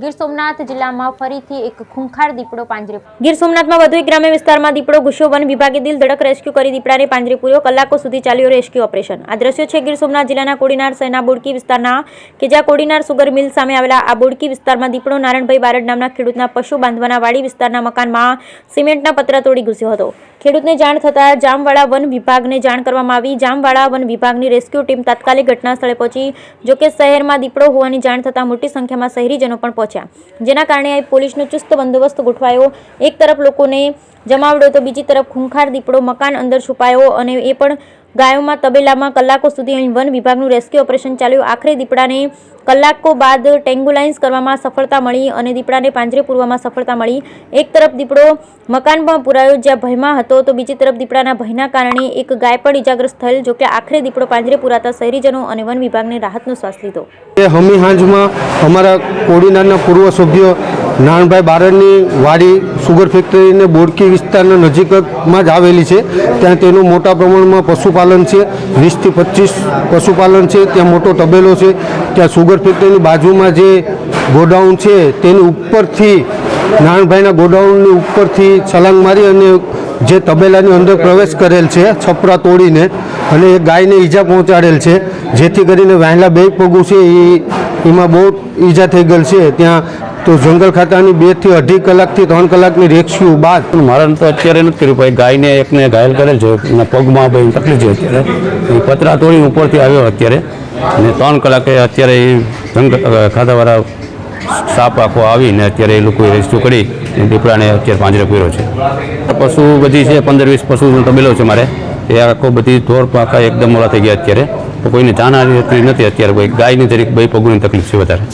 ગીર સોમનાથ જિલ્લામાં ફરીથી એક ખૂંખાર દીપડો પાંજરે. ગીર સોમનાથમાં વધુ એક ગ્રામ્ય વિસ્તારમાં દીપડો ઘૂસ્યો. વન વિભાગે દિલ ધડક રેસ્ક્યુ કરી દીપડાને પાંજરે પૂર્યો. કલાકો સુધી ચાલ્યો રેસ્ક્યુ ઓપરેશન. આ દ્રશ્યો છે ગીર સોમનાથ જિલ્લાના કોડીનાર શહેરના બોડકી વિસ્તારના કે જ્યાં કોડીનાર સુગર મિલ સામે આવેલા આ બોડકી વિસ્તારમાં દીપડો નારણભાઈ બારડ નામના ખેડૂતના પશુ બાંધવાના વાડી વિસ્તારના મકાનમાં સિમેન્ટના પતરા તોડી ઘૂસ્યો હતો. ખેડૂતને જાણ થતાં જામવાડા વન વિભાગને જાણ કરવામાં આવી. જામવાડા વન વિભાગની રેસ્ક્યુ ટીમ તાત્કાલિક ઘટના સ્થળે પહોંચી. જોકે શહેરમાં દીપડો હોવાની જાણ થતાં મોટી સંખ્યામાં શહેરીજનો પણ પહોંચ્યા, જેના કારણે પોલીસનો ચુસ્ત બંદોબસ્ત ગોઠવાયો. એક તરફ લોકોને જમાવડો તો બીજી તરફ ખૂંખાર દીપડો મકાન અંદર છુપાયો, અને એ પણ ગાયોમાં તબેલામાં. કલાકો સુધી અહીં વન વિભાગનું રેસ્ક્યુ ઓપરેશન ચાલ્યું. આખરે દીપડાને કલાકો બાદ ટેંગ્યુલાઇઝ કરવામાં સફળતા મળી અને દીપડાને પાંજરે પૂરવામાં સફળતા મળી. એક તરફ દીપડો મકાનમાં પુરાયો જ્યાં ભયમાં હતો, તો બીજી તરફ દીપડાના ભયના કારણે એક ગાય પણ ઇજાગ્રસ્ત થયેલ. જોકે આખરે દીપડો પાંજરે પુરાતા શહેરીજનો અને વન વિભાગને રાહતનો શ્વાસ લીધો. હમી હાંજમાં અમારા કોડીનારના પૂર્વ સભ્ય નારણભાઈ બારડની વાડી સુગર ફેક્ટરીને બોડકી વિસ્તારના નજીકમાં જ આવેલી છે. ત્યાં તેનું મોટા પ્રમાણમાં પશુપાલન છે. 20 થી 25 પશુપાલન છે. ત્યાં મોટો તબેલો છે. ત્યાં સુગર ફેક્ટરીની બાજુમાં જે ગોડાઉન છે તેની ઉપરથી નારણભાઈના ગોડાઉનની ઉપરથી છલાંગ મારી અને જે તબેલાની અંદર પ્રવેશ કરેલ છે છપરા તોડીને, અને એ ગાયને ઈજા પહોંચાડેલ છે, જેથી કરીને વહેલા બે પગું છે એમાં બહુ ઈજા થઈ ગયેલ છે. ત્યાં તો જંગલ ખાતાની 2 થી 2.5 કલાકથી 3 કલાકની રેસ્ક્યુ બાદ મારણ તો અત્યારે નથી કર્યું. ભાઈ ગાયને એકને ઘાયલ કરેલ છે, એના પગમાં ભાઈ તકલીફ છે. અત્યારે એ પતરા તોડી ઉપરથી આવ્યો અત્યારે, અને 3 કલાકે અત્યારે એ જંગલ ખાતાવાળા સાપ આખો આવીને અત્યારે એ લોકોએ રેસ્ક્યુ કરી દીપડાને અત્યારે પાંજરે પૂર્યો છે. પશુ બધી છે, 15-20 પશુનો તબેલો છે મારે. એ આખો બધી ધોર પાકા એકદમ મોડા થઈ ગયા અત્યારે. તો કોઈને જાનહાનિ નથી અત્યારે. કોઈ ગાયની જરીક બે પગોની તકલીફ છે વધારે.